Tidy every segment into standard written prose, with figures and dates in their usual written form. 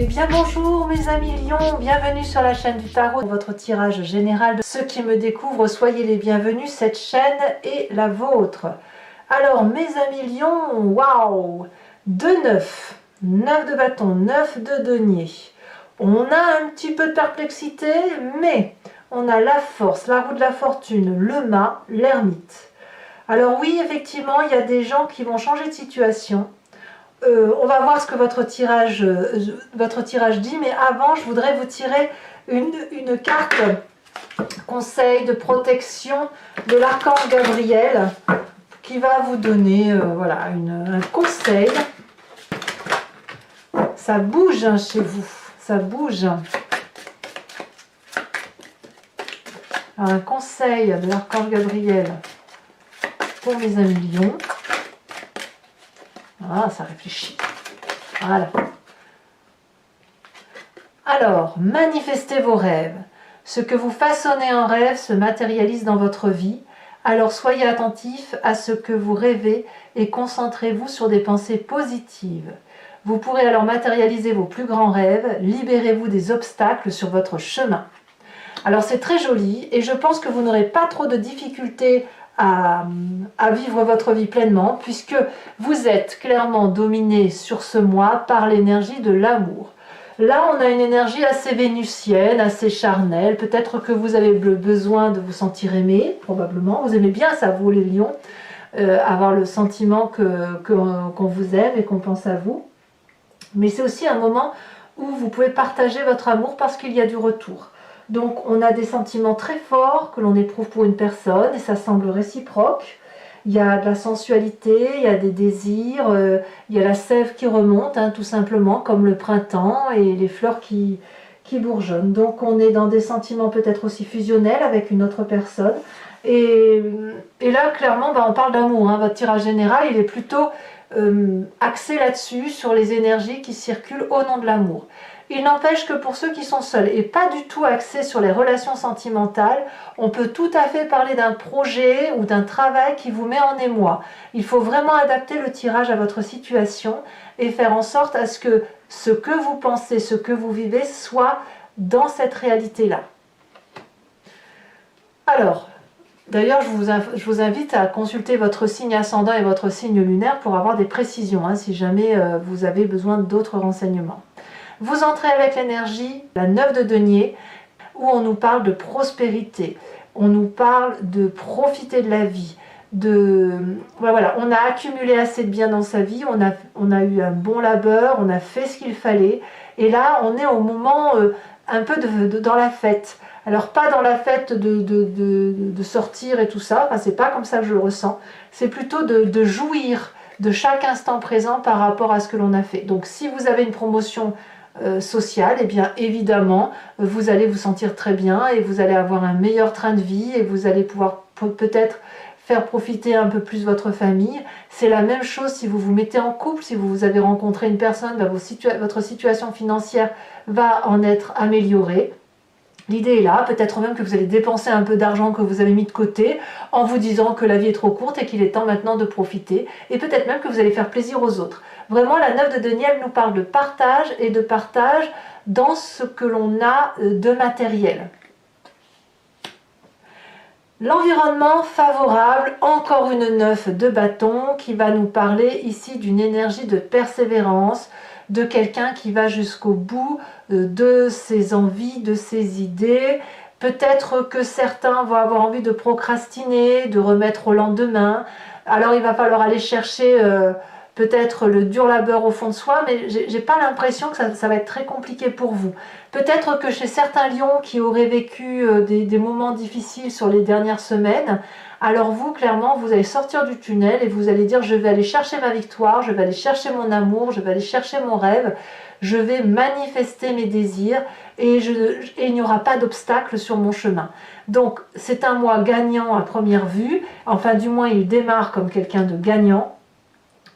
Eh bien bonjour mes amis lions, bienvenue sur la chaîne du tarot, votre tirage général. De ceux qui me découvrent, soyez les bienvenus, cette chaîne est la vôtre. Alors mes amis lions, waouh, 2-9, 9 de bâton, 9 de denier. On a un petit peu de perplexité, mais on a la force, la roue de la fortune, le mât, l'ermite. Alors oui, effectivement, il y a des gens qui vont changer de situation. On va voir ce que votre tirage dit, mais avant, je voudrais vous tirer une carte conseil de protection de l'archange Gabriel qui va vous donner voilà, un conseil. Ça bouge hein, chez vous, ça bouge. Alors, un conseil de l'archange Gabriel pour mes amis lions. Ah, ça réfléchit. Voilà. Alors, manifestez vos rêves. Ce que vous façonnez en rêve se matérialise dans votre vie. Alors, soyez attentifs à ce que vous rêvez et concentrez-vous sur des pensées positives. Vous pourrez alors matérialiser vos plus grands rêves. Libérez-vous des obstacles sur votre chemin. Alors, c'est très joli et je pense que vous n'aurez pas trop de difficultés à vivre votre vie pleinement puisque vous êtes clairement dominé sur ce mois par l'énergie de l'amour. Là, on a une énergie assez vénusienne, assez charnelle. Peut-être que vous avez besoin de vous sentir aimé, probablement. Vous aimez bien ça, vous les lions, avoir le sentiment qu'on vous aime et qu'on pense à vous. Mais c'est aussi un moment où vous pouvez partager votre amour parce qu'il y a du retour. Donc on a des sentiments très forts que l'on éprouve pour une personne et ça semble réciproque. Il y a de la sensualité, il y a des désirs, il y a la sève qui remonte, hein, tout simplement, comme le printemps et les fleurs qui bourgeonnent. Donc on est dans des sentiments peut-être aussi fusionnels avec une autre personne. Et là, clairement, on parle d'amour. Hein. Votre tirage général, il est plutôt axé là-dessus, sur les énergies qui circulent au nom de l'amour. Il n'empêche que pour ceux qui sont seuls et pas du tout axés sur les relations sentimentales, on peut tout à fait parler d'un projet ou d'un travail qui vous met en émoi. Il faut vraiment adapter le tirage à votre situation et faire en sorte à ce que vous pensez, ce que vous vivez soit dans cette réalité-là. Alors, d'ailleurs, je vous invite à consulter votre signe ascendant et votre signe lunaire pour avoir des précisions, hein, si jamais vous avez besoin d'autres renseignements. Vous entrez avec l'énergie, la 9 de denier, où on nous parle de prospérité, on nous parle de profiter de la vie, voilà, on a accumulé assez de biens dans sa vie, on a eu un bon labeur, on a fait ce qu'il fallait, et là on est au moment un peu dans la fête. Alors pas dans la fête de sortir et tout ça, enfin, c'est pas comme ça que je le ressens, c'est plutôt de jouir de chaque instant présent par rapport à ce que l'on a fait. Donc si vous avez une promotion sociale, et bien évidemment vous allez vous sentir très bien et vous allez avoir un meilleur train de vie et vous allez pouvoir peut-être faire profiter un peu plus votre famille. C'est la même chose si vous vous mettez en couple, si vous avez rencontré une personne, votre situation financière va en être améliorée. L'idée est là, peut-être même que vous allez dépenser un peu d'argent que vous avez mis de côté en vous disant que la vie est trop courte et qu'il est temps maintenant de profiter. Et peut-être même que vous allez faire plaisir aux autres. Vraiment, la 9 de denier nous parle de partage et de partage dans ce que l'on a de matériel. L'environnement favorable, encore une 9 de bâton qui va nous parler ici d'une énergie de persévérance, de quelqu'un qui va jusqu'au bout de ses envies, de ses idées. Peut-être que certains vont avoir envie de procrastiner, de remettre au lendemain. Alors il va falloir aller chercher peut-être le dur labeur au fond de soi, mais j'ai pas l'impression que ça va être très compliqué pour vous. Peut-être que chez certains lions qui auraient vécu des moments difficiles sur les dernières semaines, alors vous, clairement, vous allez sortir du tunnel et vous allez dire « je vais aller chercher ma victoire, je vais aller chercher mon amour, je vais aller chercher mon rêve, je vais manifester mes désirs et il n'y aura pas d'obstacle sur mon chemin ». Donc c'est un mois gagnant à première vue, enfin du moins il démarre comme quelqu'un de gagnant,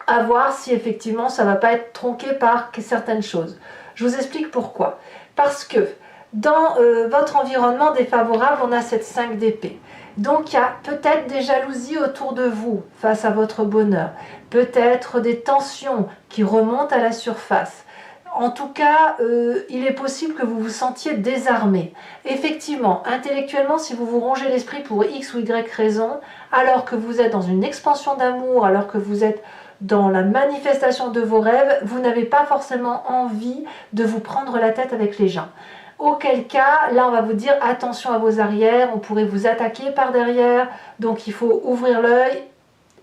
à voir si effectivement ça ne va pas être tronqué par certaines choses. Je vous explique pourquoi. Parce que dans votre environnement défavorable, on a cette 5 d'épée. Donc il y a peut-être des jalousies autour de vous face à votre bonheur, peut-être des tensions qui remontent à la surface. En tout cas, il est possible que vous vous sentiez désarmé. Effectivement, intellectuellement, si vous vous rongez l'esprit pour X ou Y raison, alors que vous êtes dans une expansion d'amour, alors que vous êtes dans la manifestation de vos rêves, vous n'avez pas forcément envie de vous prendre la tête avec les gens. Auquel cas, là on va vous dire attention à vos arrières, on pourrait vous attaquer par derrière, donc il faut ouvrir l'œil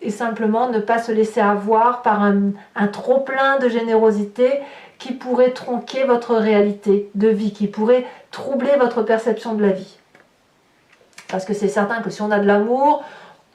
et simplement ne pas se laisser avoir par un trop-plein de générosité qui pourrait tronquer votre réalité de vie, qui pourrait troubler votre perception de la vie. Parce que c'est certain que si on a de l'amour,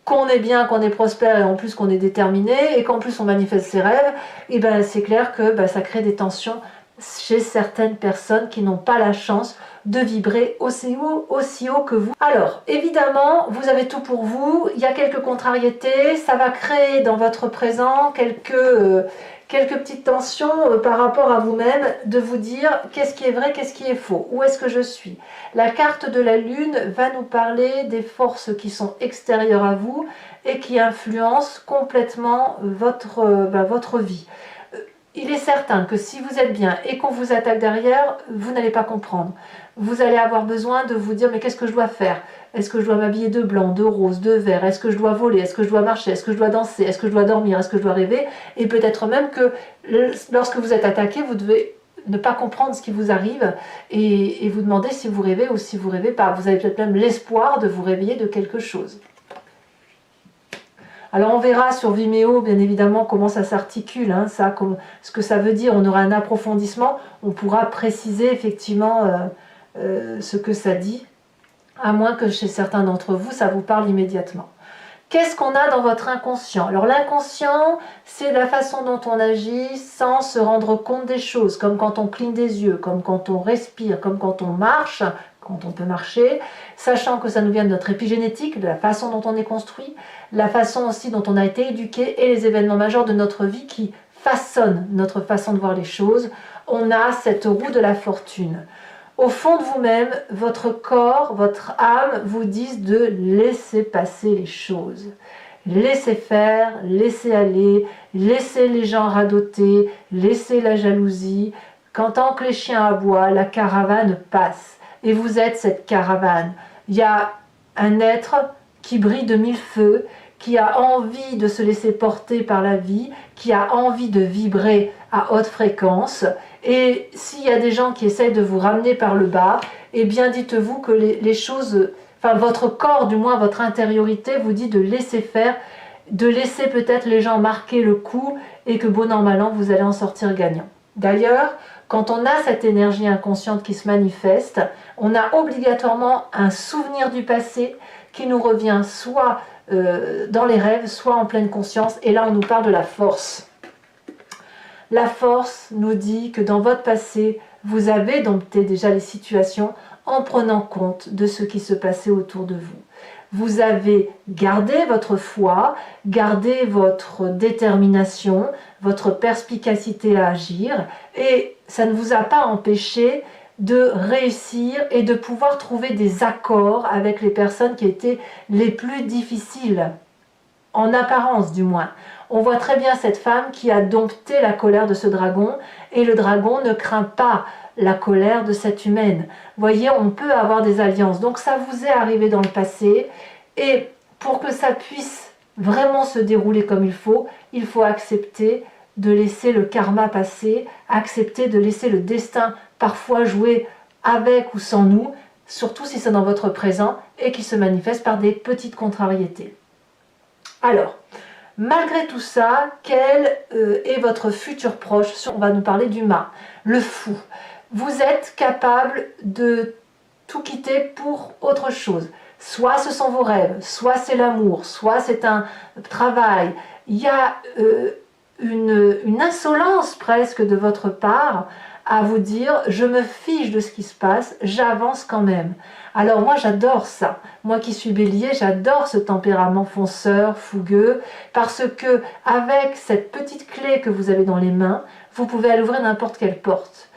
qu'on est bien, qu'on est prospère et en plus qu'on est déterminé et qu'en plus on manifeste ses rêves, et ben c'est clair que ça crée des tensions chez certaines personnes qui n'ont pas la chance de vibrer aussi haut que vous. Alors, évidemment, vous avez tout pour vous, il y a quelques contrariétés, ça va créer dans votre présent quelques petites tensions par rapport à vous-même, de vous dire qu'est-ce qui est vrai, qu'est-ce qui est faux, où est-ce que je suis. La carte de la Lune va nous parler des forces qui sont extérieures à vous et qui influencent complètement votre vie. Il est certain que si vous êtes bien et qu'on vous attaque derrière, vous n'allez pas comprendre. Vous allez avoir besoin de vous dire mais qu'est-ce que je dois faire? Est-ce que je dois m'habiller de blanc, de rose, de vert? Est-ce que je dois voler? Est-ce que je dois marcher? Est-ce que je dois danser? Est-ce que je dois dormir? Est-ce que je dois rêver? Et peut-être même que lorsque vous êtes attaqué, vous devez ne pas comprendre ce qui vous arrive et vous demander si vous rêvez ou si vous rêvez pas. Vous avez peut-être même l'espoir de vous réveiller de quelque chose. Alors on verra sur Vimeo bien évidemment comment ça s'articule, ce que ça veut dire, on aura un approfondissement, on pourra préciser effectivement ce que ça dit, à moins que chez certains d'entre vous ça vous parle immédiatement. Qu'est-ce qu'on a dans votre inconscient? Alors l'inconscient, c'est la façon dont on agit sans se rendre compte des choses, comme quand on cligne des yeux, comme quand on respire, comme quand on marche, quand on peut marcher, sachant que ça nous vient de notre épigénétique, de la façon dont on est construit, la façon aussi dont on a été éduqué et les événements majeurs de notre vie qui façonnent notre façon de voir les choses. On a cette roue de la fortune. Au fond de vous-même, votre corps, votre âme vous disent de laisser passer les choses. Laissez faire, laissez aller, laissez les gens radoter, laissez la jalousie. Quand tant que les chiens aboient, la caravane passe. Et vous êtes cette caravane. Il y a un être qui brille de mille feux, qui a envie de se laisser porter par la vie, qui a envie de vibrer à haute fréquence. Et s'il y a des gens qui essayent de vous ramener par le bas, eh bien dites-vous que les choses, votre corps, du moins votre intériorité, vous dit de laisser faire, de laisser peut-être les gens marquer le coup et que bon an mal an, vous allez en sortir gagnant. D'ailleurs, quand on a cette énergie inconsciente qui se manifeste, on a obligatoirement un souvenir du passé qui nous revient soit dans les rêves, soit en pleine conscience. Et là, on nous parle de la force. La force nous dit que dans votre passé, vous avez dompté déjà les situations en prenant compte de ce qui se passait autour de vous. Vous avez gardé votre foi, gardé votre détermination, votre perspicacité à agir, et ça ne vous a pas empêché de réussir et de pouvoir trouver des accords avec les personnes qui étaient les plus difficiles, en apparence du moins. On voit très bien cette femme qui a dompté la colère de ce dragon, et le dragon ne craint pas la colère de cette humaine. Vous voyez, on peut avoir des alliances. Donc ça vous est arrivé dans le passé, et pour que ça puisse vraiment se dérouler comme il faut accepter de laisser le karma passer, accepter de laisser le destin parfois jouer avec ou sans nous, surtout si c'est dans votre présent et qui se manifeste par des petites contrariétés. Alors, malgré tout ça, quel est votre futur proche? On va nous parler du mât, le fou. Vous êtes capable de tout quitter pour autre chose. Soit ce sont vos rêves, soit c'est l'amour, soit c'est un travail. Il y a une insolence presque de votre part à vous dire je me fiche de ce qui se passe, j'avance quand même. Alors moi j'adore ça, moi qui suis bélier, j'adore ce tempérament fonceur, fougueux, parce que avec cette petite clé que vous avez dans les mains, vous pouvez aller ouvrir n'importe quelle porte.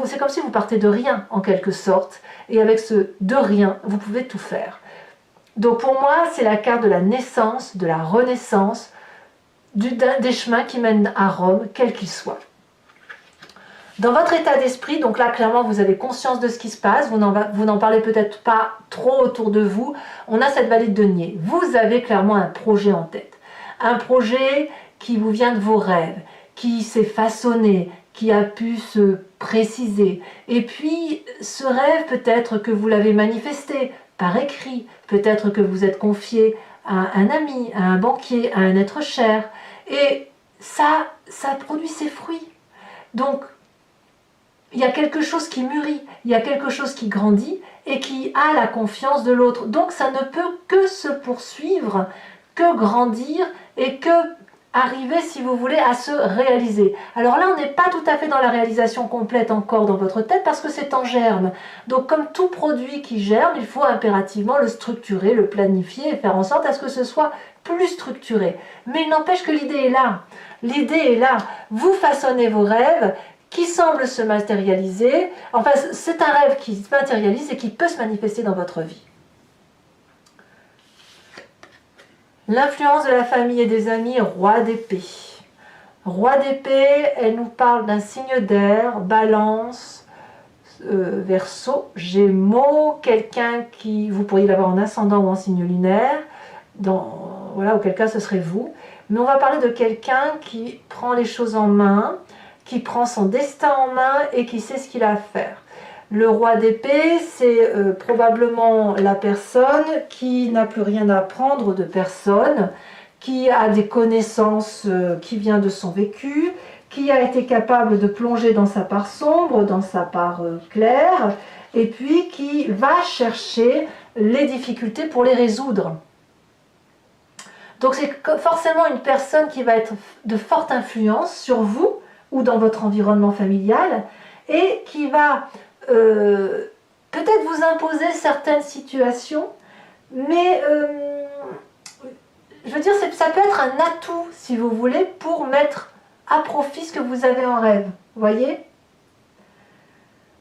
C'est comme si vous partez de rien en quelque sorte, et avec ce de rien, vous pouvez tout faire. Donc pour moi, c'est la carte de la naissance, de la renaissance, des chemins qui mènent à Rome, quels qu'ils soient. Dans votre état d'esprit, donc là clairement vous avez conscience de ce qui se passe, vous n'en parlez peut-être pas trop autour de vous, on a cette valide de denier. Vous avez clairement un projet en tête. Un projet qui vous vient de vos rêves, qui s'est façonné, qui a pu se préciser. Et puis ce rêve peut-être que vous l'avez manifesté par écrit, peut-être que vous êtes confié à un ami, à un banquier, à un être cher. Et ça produit ses fruits. Donc, il y a quelque chose qui mûrit, il y a quelque chose qui grandit et qui a la confiance de l'autre. Donc ça ne peut que se poursuivre, que grandir et que arriver, si vous voulez, à se réaliser. Alors là, on n'est pas tout à fait dans la réalisation complète encore dans votre tête parce que c'est en germe. Donc comme tout produit qui germe, il faut impérativement le structurer, le planifier et faire en sorte à ce que ce soit plus structuré. Mais il n'empêche que l'idée est là. L'idée est là. Vous façonnez vos rêves qui semblent se matérialiser. Enfin, c'est un rêve qui se matérialise et qui peut se manifester dans votre vie. L'influence de la famille et des amis, roi d'épée. Roi d'épée, elle nous parle d'un signe d'air, balance, verseau, gémeaux, quelqu'un qui, vous pourriez l'avoir en ascendant ou en signe lunaire, voilà, auquel cas ce serait vous. Mais on va parler de quelqu'un qui prend les choses en main, qui prend son destin en main et qui sait ce qu'il a à faire. Le roi d'épée, c'est probablement la personne qui n'a plus rien à apprendre de personne, qui a des connaissances qui viennent de son vécu, qui a été capable de plonger dans sa part sombre, dans sa part claire, et puis qui va chercher les difficultés pour les résoudre. Donc c'est forcément une personne qui va être de forte influence sur vous ou dans votre environnement familial et qui va peut-être vous imposer certaines situations, mais je veux dire, ça peut être un atout, si vous voulez, pour mettre à profit ce que vous avez en rêve, vous voyez?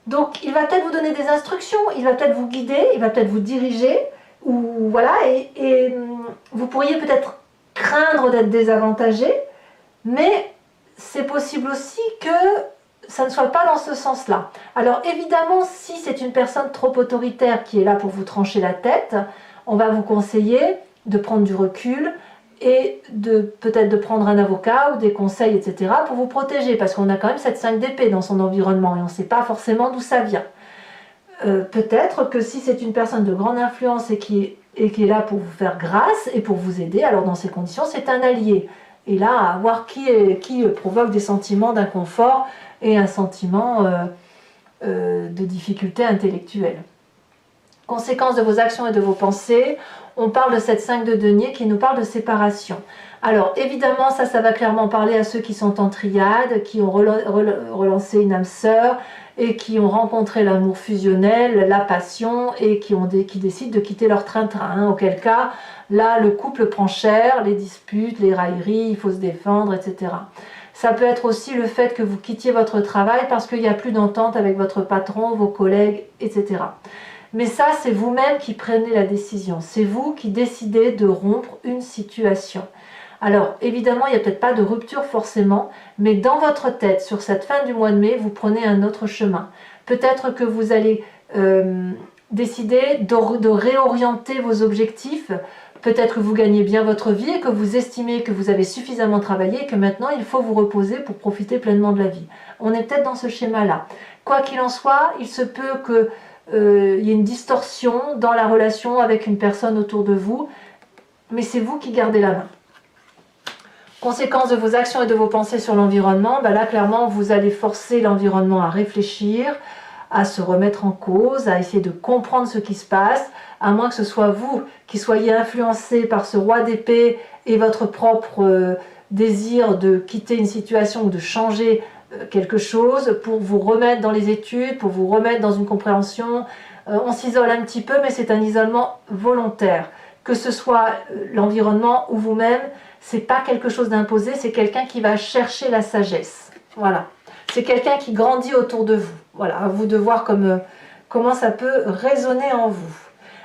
Donc il va peut-être vous donner des instructions, il va peut-être vous guider, il va peut-être vous diriger, ou voilà, et vous pourriez peut-être craindre d'être désavantagé, mais c'est possible aussi que ça ne soit pas dans ce sens-là. Alors évidemment, si c'est une personne trop autoritaire qui est là pour vous trancher la tête, on va vous conseiller de prendre du recul et peut-être de prendre un avocat ou des conseils, etc. pour vous protéger, parce qu'on a quand même cette 5 d'épée dans son environnement et on ne sait pas forcément d'où ça vient. Peut-être que si c'est une personne de grande influence et qui est là pour vous faire grâce et pour vous aider, alors dans ces conditions, c'est un allié. Et là, à voir qui provoque des sentiments d'inconfort et un sentiment de difficulté intellectuelle. Conséquence de vos actions et de vos pensées, on parle de cette 5 de denier qui nous parle de séparation. Alors évidemment, ça va clairement parler à ceux qui sont en triade, qui ont relancé une âme sœur et qui ont rencontré l'amour fusionnel, la passion et qui décident de quitter leur train-train. Hein, auquel cas, là, le couple prend cher, les disputes, les railleries, il faut se défendre, etc. Ça peut être aussi le fait que vous quittiez votre travail parce qu'il n'y a plus d'entente avec votre patron, vos collègues, etc. Mais ça, c'est vous-même qui prenez la décision. C'est vous qui décidez de rompre une situation. Alors, évidemment, il n'y a peut-être pas de rupture forcément, mais dans votre tête, sur cette fin du mois de mai, vous prenez un autre chemin. Peut-être que vous allez décider de réorienter vos objectifs. Peut-être que vous gagnez bien votre vie et que vous estimez que vous avez suffisamment travaillé et que maintenant, il faut vous reposer pour profiter pleinement de la vie. On est peut-être dans ce schéma-là. Quoi qu'il en soit, il se peut que il y ait une distorsion dans la relation avec une personne autour de vous, mais c'est vous qui gardez la main. Conséquence de vos actions et de vos pensées sur l'environnement, là clairement vous allez forcer l'environnement à réfléchir, à se remettre en cause, à essayer de comprendre ce qui se passe, à moins que ce soit vous qui soyez influencé par ce roi d'épée et votre propre désir de quitter une situation ou de changer quelque chose pour vous remettre dans les études, pour vous remettre dans une compréhension. On s'isole un petit peu, mais c'est un isolement volontaire. Que ce soit l'environnement ou vous-même, c'est pas quelque chose d'imposé, c'est quelqu'un qui va chercher la sagesse. Voilà. C'est quelqu'un qui grandit autour de vous. Voilà, à vous de voir comment ça peut résonner en vous.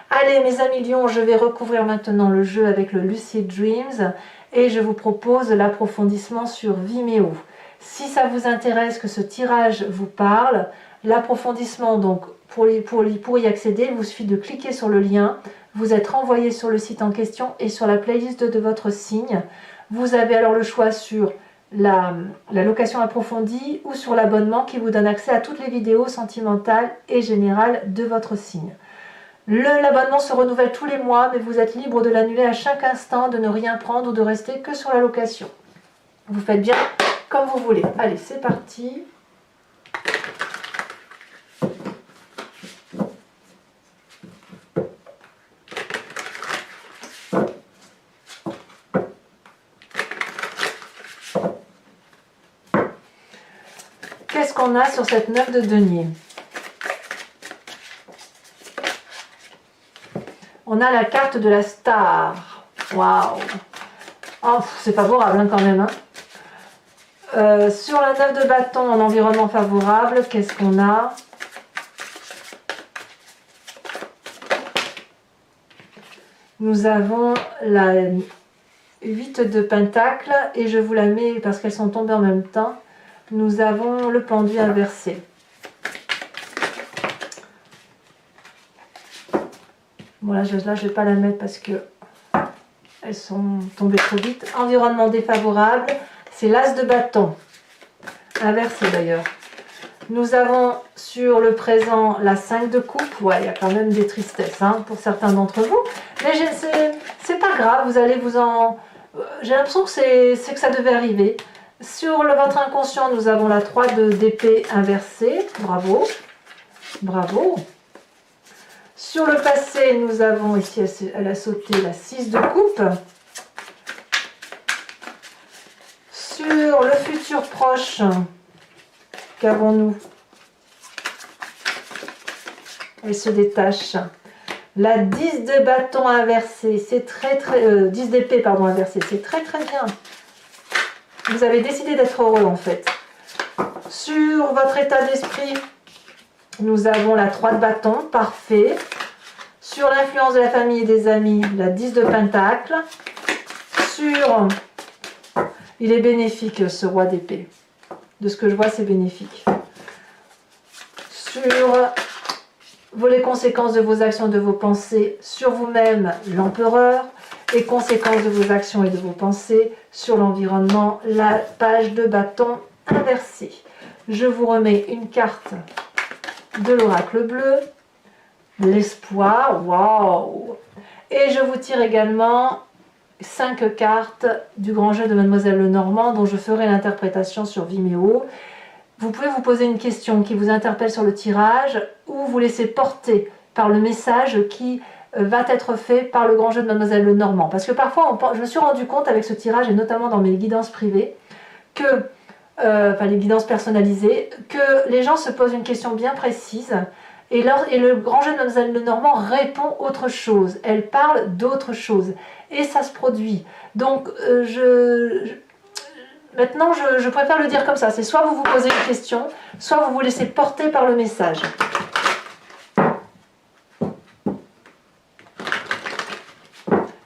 Allez mes amis lions, je vais recouvrir maintenant le jeu avec le Lucid Dreams et je vous propose l'approfondissement sur Vimeo. Si ça vous intéresse, que ce tirage vous parle, l'approfondissement, donc pour y accéder, il vous suffit de cliquer sur le lien, vous êtes renvoyé sur le site en question et sur la playlist de votre signe. Vous avez alors le choix sur la location approfondie ou sur l'abonnement qui vous donne accès à toutes les vidéos sentimentales et générales de votre signe. L'abonnement se renouvelle tous les mois, mais vous êtes libre de l'annuler à chaque instant, de ne rien prendre ou de rester que sur la location. Vous faites bien comme vous voulez. Allez, c'est parti. Qu'est-ce qu'on a sur cette 9 de denier? On a la carte de la star. Waouh! Oh, c'est favorable hein, quand même. Hein. Sur la 9 de bâton en environnement favorable, qu'est-ce qu'on a? Nous avons la 8 de pentacle et je vous la mets parce qu'elles sont tombées en même temps. Nous avons le pendu inversé. Bon là je ne vais pas la mettre parce que elles sont tombées trop vite. Environnement défavorable, c'est l'as de bâton. Inversé d'ailleurs. Nous avons sur le présent la 5 de coupe. Ouais, il y a quand même des tristesses hein, pour certains d'entre vous. Mais c'est pas grave, vous allez vous en... J'ai l'impression que c'est que ça devait arriver. Sur votre inconscient, nous avons la 3 d'épée inversée. Bravo. Bravo. Sur le passé, nous avons ici, elle a sauté la 6 de coupe. Sur le futur proche, qu'avons-nous? Elle se détache. La 10 de bâton inversé, c'est très 10 d'épée pardon inversé, c'est très bien. Vous avez décidé d'être heureux en fait. Sur votre état d'esprit, nous avons la 3 de bâton, parfait. Sur l'influence de la famille et des amis, la 10 de pentacle. Sur... Il est bénéfique ce roi d'épée. De ce que je vois, c'est bénéfique. Sur les conséquences de vos actions et de vos pensées sur vous-même, l'empereur. Et conséquences de vos actions et de vos pensées sur l'environnement, la page de bâton inversée. Je vous remets une carte de l'oracle bleu, l'espoir, waouh! Et je vous tire également 5 cartes du grand jeu de Mademoiselle Lenormand dont je ferai l'interprétation sur Vimeo. Vous pouvez vous poser une question qui vous interpelle sur le tirage ou vous laisser porter par le message qui va être fait par le grand jeu de Mademoiselle Lenormand. Parce que parfois, je me suis rendu compte avec ce tirage, et notamment dans mes guidances privées, que, enfin les guidances personnalisées, que les gens se posent une question bien précise et le grand jeu de Mademoiselle Lenormand répond autre chose. Elle parle d'autre chose. Et ça se produit. Donc, maintenant, je préfère le dire comme ça. C'est soit vous vous posez une question, soit vous vous laissez porter par le message.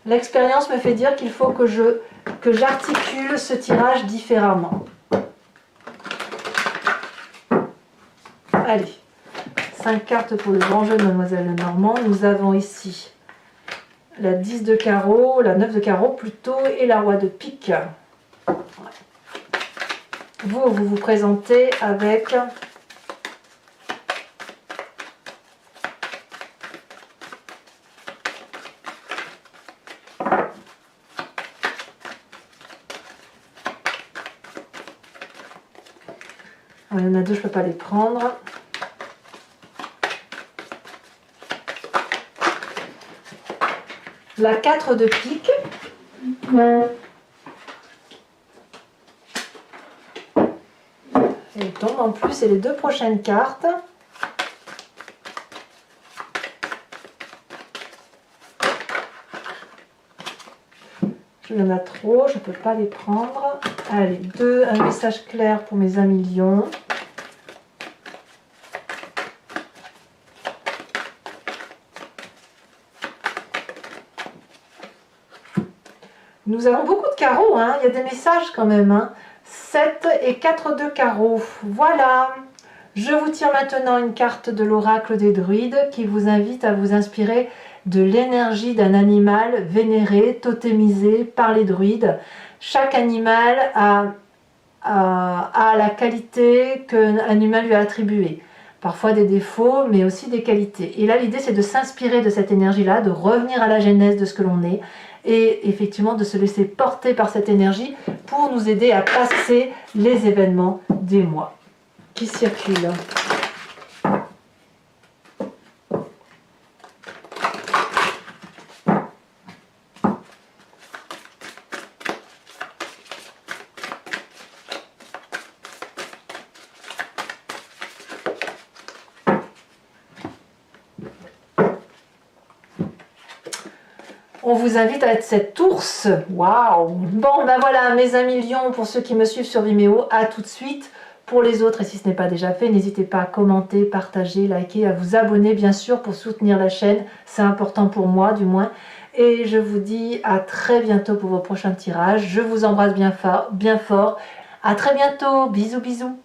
L'expérience me fait dire qu'il faut que j'articule ce tirage différemment. Allez, 5 cartes pour le grand jeu de Mademoiselle Lenormand. Nous avons ici la 10 de carreau, la 9 de carreau plutôt, et la roi de pique. Vous vous présentez avec... Il y en a deux, je ne peux pas les prendre. La 4 de pique. Elle tombe en plus, et les deux prochaines cartes. Il y en a trop, je ne peux pas les prendre. Allez, un message clair pour mes amis lions. Nous avons beaucoup de carreaux, hein. Il y a des messages quand même. Hein. 7 et 4 de carreau. Voilà. Je vous tire maintenant une carte de l'oracle des druides qui vous invite à vous inspirer de l'énergie d'un animal vénéré, totémisé par les druides. Chaque animal a la qualité qu'un animal lui a attribuée. Parfois des défauts, mais aussi des qualités. Et là, l'idée, c'est de s'inspirer de cette énergie-là, de revenir à la genèse de ce que l'on est, et effectivement de se laisser porter par cette énergie pour nous aider à passer les événements des mois qui circulent. On vous invite à être cet ours. Waouh! Bon, ben voilà, mes amis lions, pour ceux qui me suivent sur Vimeo, à tout de suite. Pour les autres, et si ce n'est pas déjà fait, n'hésitez pas à commenter, partager, liker, à vous abonner, bien sûr, pour soutenir la chaîne. C'est important pour moi, du moins. Et je vous dis à très bientôt pour vos prochains tirages. Je vous embrasse bien fort. À très bientôt. Bisous, bisous.